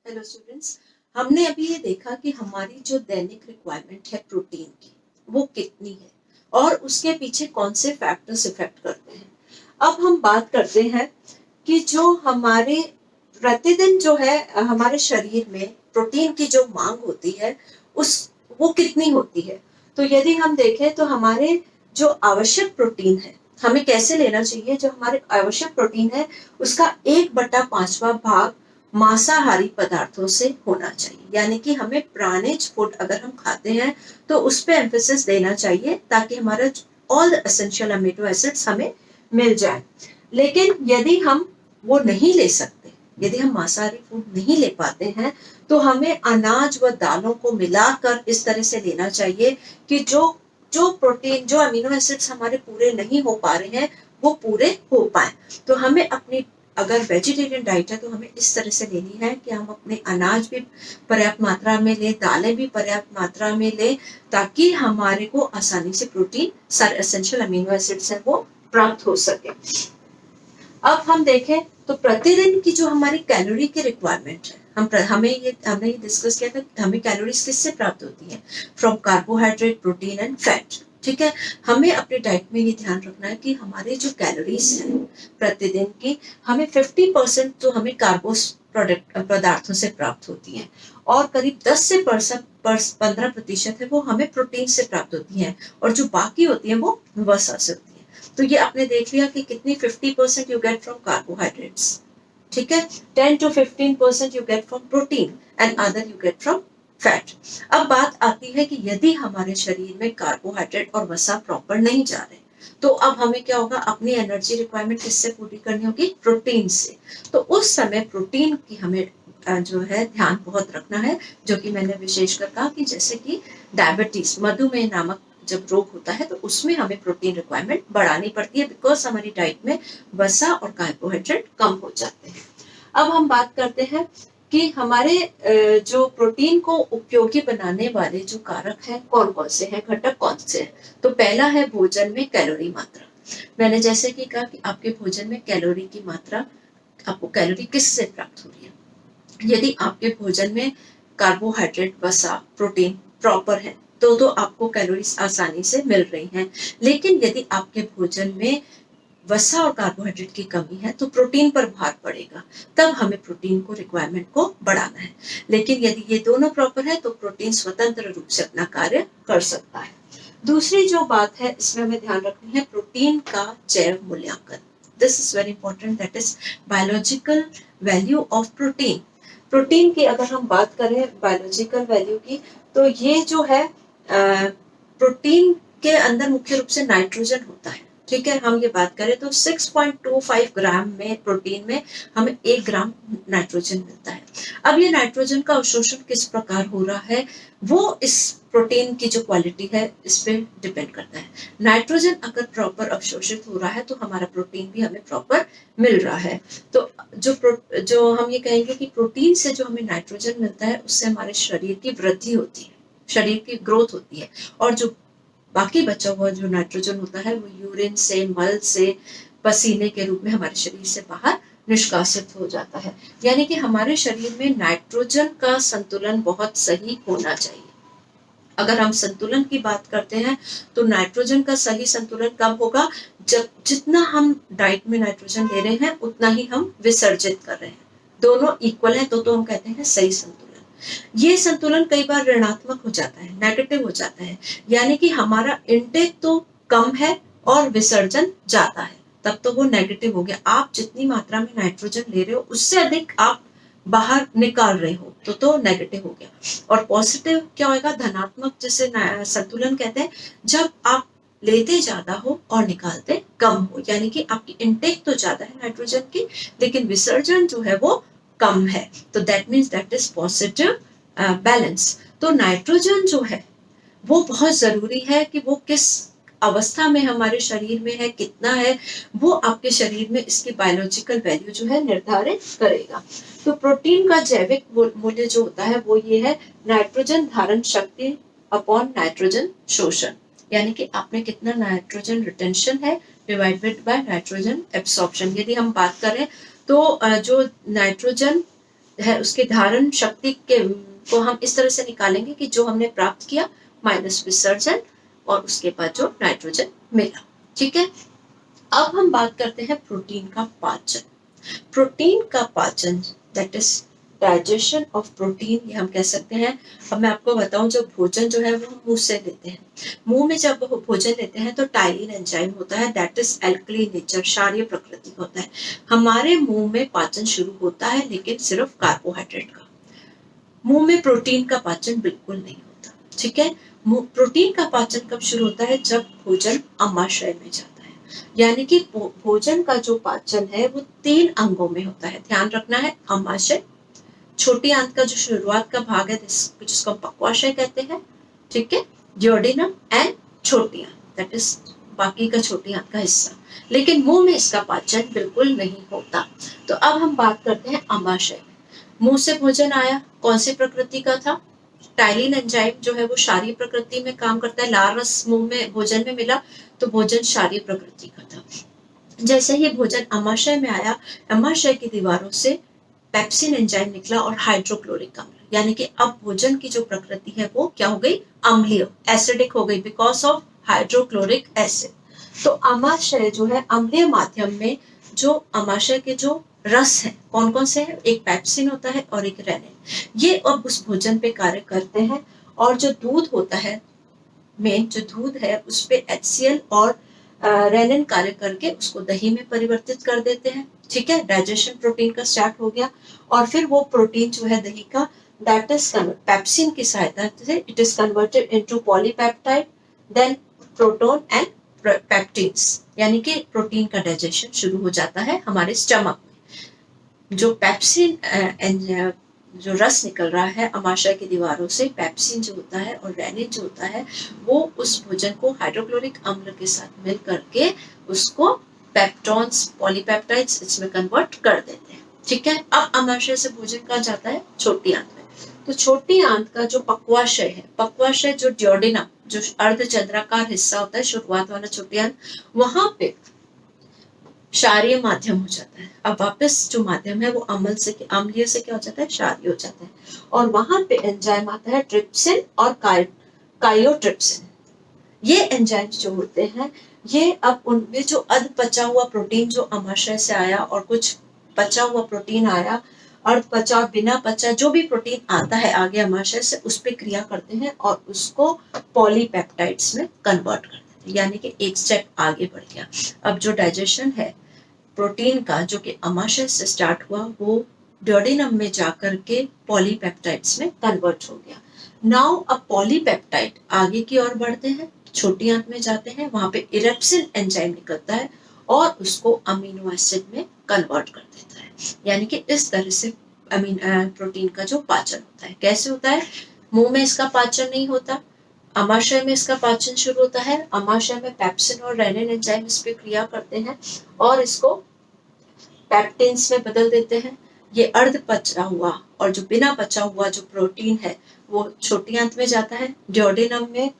Hello students, हमने अभी ये देखा कि हमारी जो दैनिक रिक्वायरमेंट है प्रोटीन की वो कितनी है और उसके पीछे कौन से फैक्टर्स इफेक्ट करते हैं। अब हम बात करते हैं कि जो हमारे प्रतिदिन जो है हमारे शरीर में प्रोटीन की जो मांग होती है उस वो कितनी होती है। तो यदि हम देखें तो हमारे जो आवश्यक प्रोटीन है हमें कैसे लेना चाहिए। जो हमारे आवश्यक प्रोटीन है उसका 1/5वां भाग मांसाहारी पदार्थों से होना चाहिए, यानी कि हमें प्राणिज फूड अगर हम खाते हैं तो उस पर एम्फेसिस देना चाहिए ताकि हमारा all the essential amino acids हमें मिल जाए। लेकिन यदि हम वो नहीं ले सकते, यदि हम मांसाहारी फूड नहीं ले पाते हैं तो हमें अनाज व दालों को मिलाकर इस तरह से लेना चाहिए कि जो जो प्रोटीन जो अमीनो एसिड्स हमारे पूरे नहीं हो पा रहे हैं वो पूरे हो पाए। तो हमें अपनी अगर वेजिटेरियन डाइट है तो हमें इस तरह से लेनी है कि हम अपने अनाज भी पर्याप्त मात्रा में लें, दालें भी पर्याप्त मात्रा में लें ताकि हमारे को आसानी से प्रोटीन सारे एसेंशियल अमीनो एसिड्स हैं वो प्राप्त हो सके। अब हम देखें तो प्रतिदिन की जो हमारी कैलोरी की रिक्वायरमेंट है हमने ये डिस्कस किया था कि हमें कैलोरीज किससे प्राप्त होती है, from carbohydrate, protein and fat. ठीक है, हमें अपने डाइट में ये ध्यान रखना है कि हमारे जो कैलोरीज हैं प्रतिदिन की हमें 50% तो हमें कार्बोस प्रोडक्ट पदार्थों से प्राप्त होती हैं और करीब 10 से 15% है वो हमें प्रोटीन से प्राप्त होती हैं और जो बाकी होती है वो वसा से होती है। तो ये आपने देख लिया कि कितनी 50% यू गेट फ्रॉम कार्बोहाइड्रेट्स, ठीक है, 10 to 15% you get from protein and other you get from fat. अब बात आती है कि यदि हमारे शरीर में कार्बोहाइड्रेट और वसा प्रॉपर नहीं जा रहे तो अब हमें क्या होगा, अपनी एनर्जी रिक्वायरमेंट किससे पूरी करनी होगी, प्रोटीन से। तो उस समय प्रोटीन की हमें जो है ध्यान बहुत रखना है, जो कि मैंने विशेषकर कहा कि जैसे कि डायबिटीज, मधुमेह नामक जब रोग होता है तो उसमें हमें प्रोटीन रिक्वायरमेंट बढ़ानी पड़ती है बिकॉज हमारी डाइट में वसा और कार्बोहाइड्रेट कम हो जाते हैं। अब हम बात करते हैं कि हमारे जो प्रोटीन को उपयोगी बनाने वाले जो कारक हैं कौन कौन से हैं, घटक कौन से हैं। तो पहला है भोजन में कैलोरी मात्रा। मैंने जैसे कि कहा कि आपके भोजन में कैलोरी की मात्रा, आपको कैलोरी किससे प्राप्त हो रही है। यदि आपके भोजन में कार्बोहाइड्रेट, वसा, प्रोटीन प्रॉपर है तो आपको कैलोरीज आसानी से मिल रही हैं। लेकिन यदि आपके भोजन में वसा और कार्बोहाइड्रेट की कमी है तो प्रोटीन पर भार पड़ेगा, तब हमें प्रोटीन को रिक्वायरमेंट को बढ़ाना है। लेकिन यदि ये दोनों प्रॉपर है तो प्रोटीन स्वतंत्र रूप से अपना कार्य कर सकता है। दूसरी जो बात है इसमें हमें ध्यान रखनी है प्रोटीन का जैव मूल्यांकन। This is very important, that is biological value of protein. Protein की अगर हम बात करें बायोलॉजिकल वैल्यू की तो ये जो है प्रोटीन के अंदर मुख्य रूप से नाइट्रोजन होता है। ठीक है, हम ये बात करें तो 6.25 ग्राम में प्रोटीन में हमें 1 ग्राम नाइट्रोजन मिलता है। अब ये नाइट्रोजन का अवशोषण किस प्रकार हो रहा है वो इस प्रोटीन की जो क्वालिटी है इस पे डिपेंड करता है। नाइट्रोजन अगर प्रॉपर अवशोषित हो रहा है तो हमारा प्रोटीन भी हमें प्रॉपर मिल रहा है। तो जो हम ये कहेंगे कि प्रोटीन से जो हमें नाइट्रोजन मिलता है उससे हमारे शरीर की वृद्धि होती है, शरीर की ग्रोथ होती है। और जो बाकी बचा हुआ जो नाइट्रोजन होता है वो यूरिन से, मल से, पसीने के रूप में हमारे शरीर से बाहर निष्कासित हो जाता है। यानी कि हमारे शरीर में नाइट्रोजन का संतुलन बहुत सही होना चाहिए। अगर हम संतुलन की बात करते हैं तो नाइट्रोजन का सही संतुलन कब होगा, जब जितना हम डाइट में नाइट्रोजन ले रहे हैं उतना ही हम विसर्जित कर रहे हैं, दोनों इक्वल है तो हम कहते हैं सही संतुलन। ये संतुलन कई बार ऋणात्मक हो जाता है, नेगेटिव हो जाता है, यानी कि हमारा इनटेक तो कम है और विसर्जन ज्यादा है, तब तो वो नेगेटिव हो गया। आप जितनी मात्रा में नाइट्रोजन ले रहे हो उससे अधिक आप बाहर निकाल रहे हो तो नेगेटिव हो गया। और पॉजिटिव क्या होगा, धनात्मक, जिसे संतुलन कहते हैं, जब आप लेते ज्यादा हो और निकालते कम हो, यानी कि आपकी इनटेक तो ज्यादा है नाइट्रोजन की लेकिन विसर्जन जो है वो कम है, तो that means that is positive balance. तो नाइट्रोजन जो है वो बहुत जरूरी है कि वो किस अवस्था में हमारे शरीर में है, कितना है, वो आपके शरीर में इसकी बायोलॉजिकल वैल्यू जो है निर्धारित करेगा। तो प्रोटीन का जैविक मूल्य जो होता है वो ये है, नाइट्रोजन धारण शक्ति अपॉन नाइट्रोजन शोषण, यानी कि आपने कितना नाइट्रोजन रिटेंशन है डिवाइडेड बाय नाइट्रोजन एब्सॉर्प्शन। यदि हम बात करें तो जो नाइट्रोजन है उसके धारण शक्ति के को हम इस तरह से निकालेंगे कि जो हमने प्राप्त किया माइनस विसर्जन और उसके बाद जो नाइट्रोजन मिला। ठीक है, अब हम बात करते हैं प्रोटीन का पाचन। प्रोटीन का पाचन that is digestion of protein, ये हम कह सकते हैं। अब मैं आपको बताऊं, जो भोजन जो है वो हम मुंह से लेते हैं, मुंह में जब भोजन लेते हैं तो टाइलिन एंजाइम होता है दैट इज एल्कली नेचर, क्षारीय प्रकृति का होता है। हमारे मुंह में पाचन शुरू होता है लेकिन सिर्फ कार्बोहाइड्रेट का, मुंह में प्रोटीन का पाचन बिल्कुल नहीं होता। ठीक है, प्रोटीन का पाचन कब शुरू होता है? जब भोजन अमाशय में जाता है। यानी कि भोजन का जो पाचन है वो 3 अंगों में होता है, ध्यान रखना है। अमाशय, छोटी आंत का जो शुरुआत का भाग है जिसको हम पक्वाशय कहते हैं, ठीक है, ड्यूोडेनम एंड छोटी आंत दैट इज बाकी का छोटी आंत का हिस्सा। लेकिन मुंह में इसका पाचन बिल्कुल नहीं होता। तो अब हम बात करते हैं अमाशय। मुंह से भोजन आया, कौन सी प्रकृति का था? टाइलिन एंजाइम जो है वो क्षारीय प्रकृति में काम करता है। लाल रस मुंह में भोजन में मिला तो भोजन क्षारीय प्रकृति का था। जैसे ही भोजन अमाशय में आया, अमाशय की दीवारों से पेप्सिन एंजाइम निकला और हाइड्रोक्लोरिक अम्ल, यानी कि अब भोजन की जो प्रकृति है वो क्या हो गई? अम्लीय, एसिडिक हो गई बिकॉज ऑफ हाइड्रोक्लोरिक एसिड। तो अमाशय जो है अम्लीय माध्यम में, जो अमाशय के जो रस है कौन कौन से हैं? एक पेप्सिन होता है और एक रेनिन। ये अब उस भोजन पे कार्य करते हैं और जो दूध होता है, मेन जो दूध है उस पे HCl और रेनिन कार्य करके उसको दही में परिवर्तित कर देते हैं। ठीक है, डाइजेशन प्रोटीन का स्टार्ट हो गया और फिर वो प्रोटीन जो है दही का दैट इज पेप्सिन की सहायता से it is converted into polypeptide, then proton and peptones, यानी कि प्रोटीन का डाइजेशन शुरू हो जाता है हमारे स्टमक में। जो पेप्सिन जो रस निकल रहा है अमाशय की दीवारों से, पेप्सिन जो होता है और रेनिन जो होता है, वो उस भोजन को हाइड्रोक्लोरिक अम्ल के साथ मिल करके उसको पेप्टॉन्स, पॉलीपेप्टाइड्स इसमें कन्वर्ट कर देते हैं। ठीक है, अब अमाशय से भोजन कहाँ जाता है? छोटी आंत में। तो छोटी आंत का जो पक्वाशय है, पक्वाशय जो ड्यूोडेनम, जो अर्धचंद्राकार हिस्सा होता है शुरुआत वाला छोटी आंत, वहां पे क्षारीय माध्यम हो जाता है। अब वापस जो माध्यम है वो अम्लीय से क्या हो जाता है? क्षारीय हो जाता है। और वहां पे एंजाइम आता है ट्रिप्सिन और कायोट्रिप्सिन। ये एंजाइम्स जो होते हैं, ये अब उनमें जो अर्ध पचा हुआ प्रोटीन जो अमाशय से आया और कुछ पचा हुआ प्रोटीन आया, अर्ध पचा और बिना पचा जो भी प्रोटीन आता है आगे अमाशय से, उस पर क्रिया करते हैं और उसको पॉलीपेप्टाइड्स में कन्वर्ट कर देते हैं। यानी कि एक स्टेप आगे बढ़ गया। अब जो डाइजेशन है प्रोटीन का जो कि अमाशय से स्टार्ट हुआ, वो ड्यूोडेनम में जाकर के पॉलीपेप्टाइड्स में कन्वर्ट हो गया। नाउ अब पॉलीपेप्टाइड आगे की ओर बढ़ते हैं, छोटी आंत में जाते हैं, वहां पे इरेप्सिन एंजाइम निकलता है और उसको अमीनो एसिड में कन्वर्ट कर देता है। यानी कि इस तरह से प्रोटीन का जो पाचन होता है, कैसे होता है? मुंह में इसका पाचन नहीं होता, अमाशय में इसका पाचन शुरू होता है। अमाशय में पेप्सिन और रेनिन एंजाइम इस पे क्रिया करते हैं और इसको पेप्टिन्स में बदल देते हैं। ये अर्ध पचा हुआ और जो बिना पचा हुआ जो प्रोटीन है वो छोटी आंत में जाता है। ड्यूोडेनम में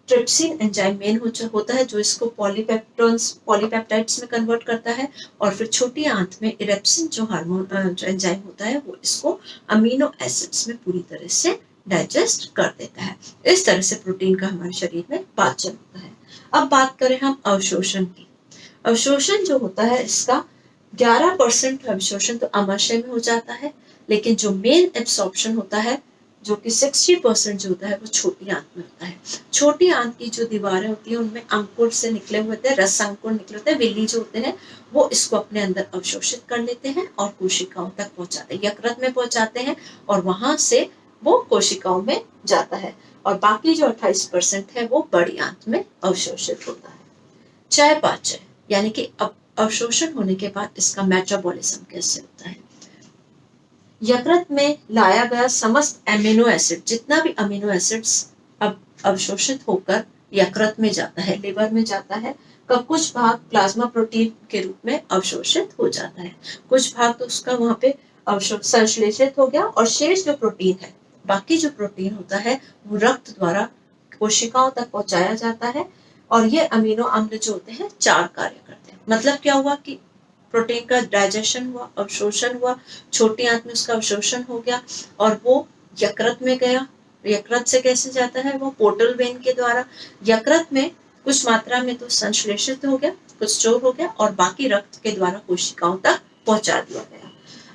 ट्रिप्सिन एंजाइम मेन होता है जो इसको पॉलीपेप्टाइड्स में कन्वर्ट करता है और फिर छोटी आंत में इरेप्सिन जो हार्मोन जो एंजाइम होता है वो इसको अमीनो एसिड्स में पूरी तरह से डाइजेस्ट कर देता है। इस तरह से प्रोटीन का हमारे शरीर में पाचन होता है। अब बात करें हम अवशोषण की। अवशोषण जो होता है इसका 11% अवशोषण तो अमाशय में हो जाता है, लेकिन जो मेन एब्सॉर्प्शन होता है जो कि 60% जो होता है वो छोटी आंत में होता है। छोटी आंत की जो दीवारें होती हैं उनमें अंकुर से निकले हुए होते हैं, रस अंकुर निकले होते हैं, विल्ली जो होते हैं वो इसको अपने अंदर अवशोषित कर लेते हैं और कोशिकाओं तक पहुंचाते हैं, यकृत में पहुंचाते हैं और वहां से वो कोशिकाओं में जाता है और बाकी जो 28% है वो बड़ी आंत में अवशोषित होता है। चयापचय यानी कि अब अवशोषण होने के बाद इसका मेटाबॉलिज्म कैसे होता है? यकृत में लाया गया समस्त एमिनो एसिड, जितना भी अमीनो एसिड्स अब अवशोषित होकर यकृत में जाता है, लिवर में जाता है, का कुछ भाग प्लाज्मा प्रोटीन के रूप में अवशोषित हो जाता है, कुछ भाग तो उसका वहां पे संश्लेषित हो गया और शेष जो प्रोटीन है, बाकी जो प्रोटीन होता है वो रक्त द्वारा कोशिकाओं तक पहुंचाया जाता है और ये अमीनो अम्ल जो होते हैं 4 कार्य करते हैं। मतलब क्या हुआ कि प्रोटीन का डाइजेशन हुआ, अवशोषण हुआ, छोटी आंत में उसका अवशोषण हो गया और वो यकृत में गया। यकृत से कैसे जाता है? वो पोर्टल वेन के द्वारा। यकृत में कुछ मात्रा में तो संश्लेषित हो गया, कुछ स्टोर हो गया और बाकी रक्त के द्वारा कोशिकाओं तक पहुंचा दिया गया।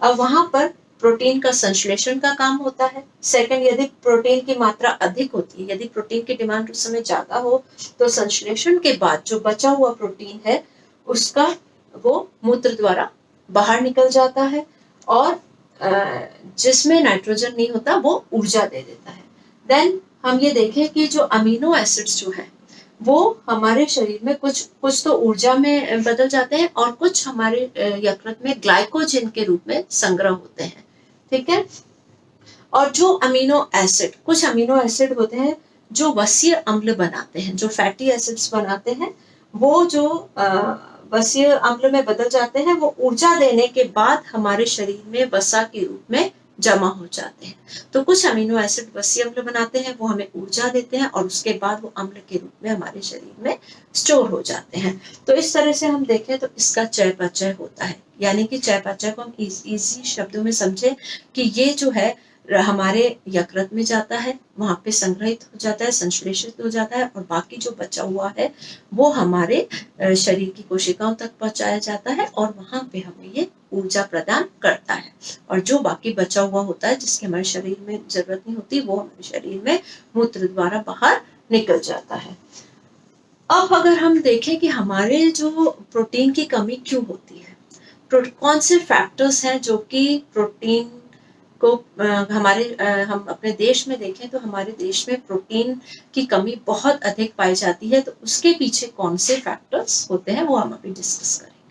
अब वहां पर प्रोटीन का संश्लेषण का काम होता है। सेकंड, यदि प्रोटीन की मात्रा अधिक होती है, यदि प्रोटीन की डिमांड उस समय ज्यादा हो, तो संश्लेषण के बाद जो बचा हुआ प्रोटीन है उसका वो मूत्र द्वारा बाहर निकल जाता है और जिसमें नाइट्रोजन नहीं होता वो ऊर्जा दे देता है। देन हम ये देखें कि जो अमीनो एसिड्स जो है वो हमारे शरीर में कुछ तो ऊर्जा में बदल जाते हैं और कुछ हमारे यकृत में ग्लाइकोजन के रूप में संग्रह होते हैं। ठीक है। और जो अमीनो एसिड, कुछ अमीनो एसिड होते हैं जो वसीय अम्ल बनाते हैं, जो फैटी एसिड्स बनाते हैं, वो जो वसीय अम्ल में बदल जाते हैं, वो ऊर्जा देने के बाद हमारे शरीर में वसा के रूप में जमा हो जाते हैं। तो कुछ अमीनो एसिड वसीय अम्ल बनाते हैं, वो हमें ऊर्जा देते हैं और उसके बाद वो अम्ल के रूप में हमारे शरीर में स्टोर हो जाते हैं। तो इस तरह से हम देखें तो इसका चयापचय होता है, यानी कि चयापचय को हम इजी शब्दों में समझे कि ये जो है हमारे यकृत में जाता है, वहां पे संग्रहित हो जाता है, संश्लेषित हो जाता है और बाकी जो बचा हुआ है वो हमारे शरीर की कोशिकाओं तक पहुंचाया जाता है और वहां पे हमें ये ऊर्जा प्रदान करता है। और जो बाकी बचा हुआ होता है जिसकी हमारे शरीर में जरूरत नहीं होती, वो हमारे शरीर में मूत्र द्वारा बाहर निकल जाता है। अब अगर हम देखें कि हमारे जो प्रोटीन की कमी क्यों होती है, कौन से फैक्टर्स हैं जो कि प्रोटीन को हम अपने देश में देखें तो हमारे देश में प्रोटीन की कमी बहुत अधिक पाई जाती है, तो उसके पीछे कौन से फैक्टर्स होते हैं वो हम अभी डिस्कस करेंगे।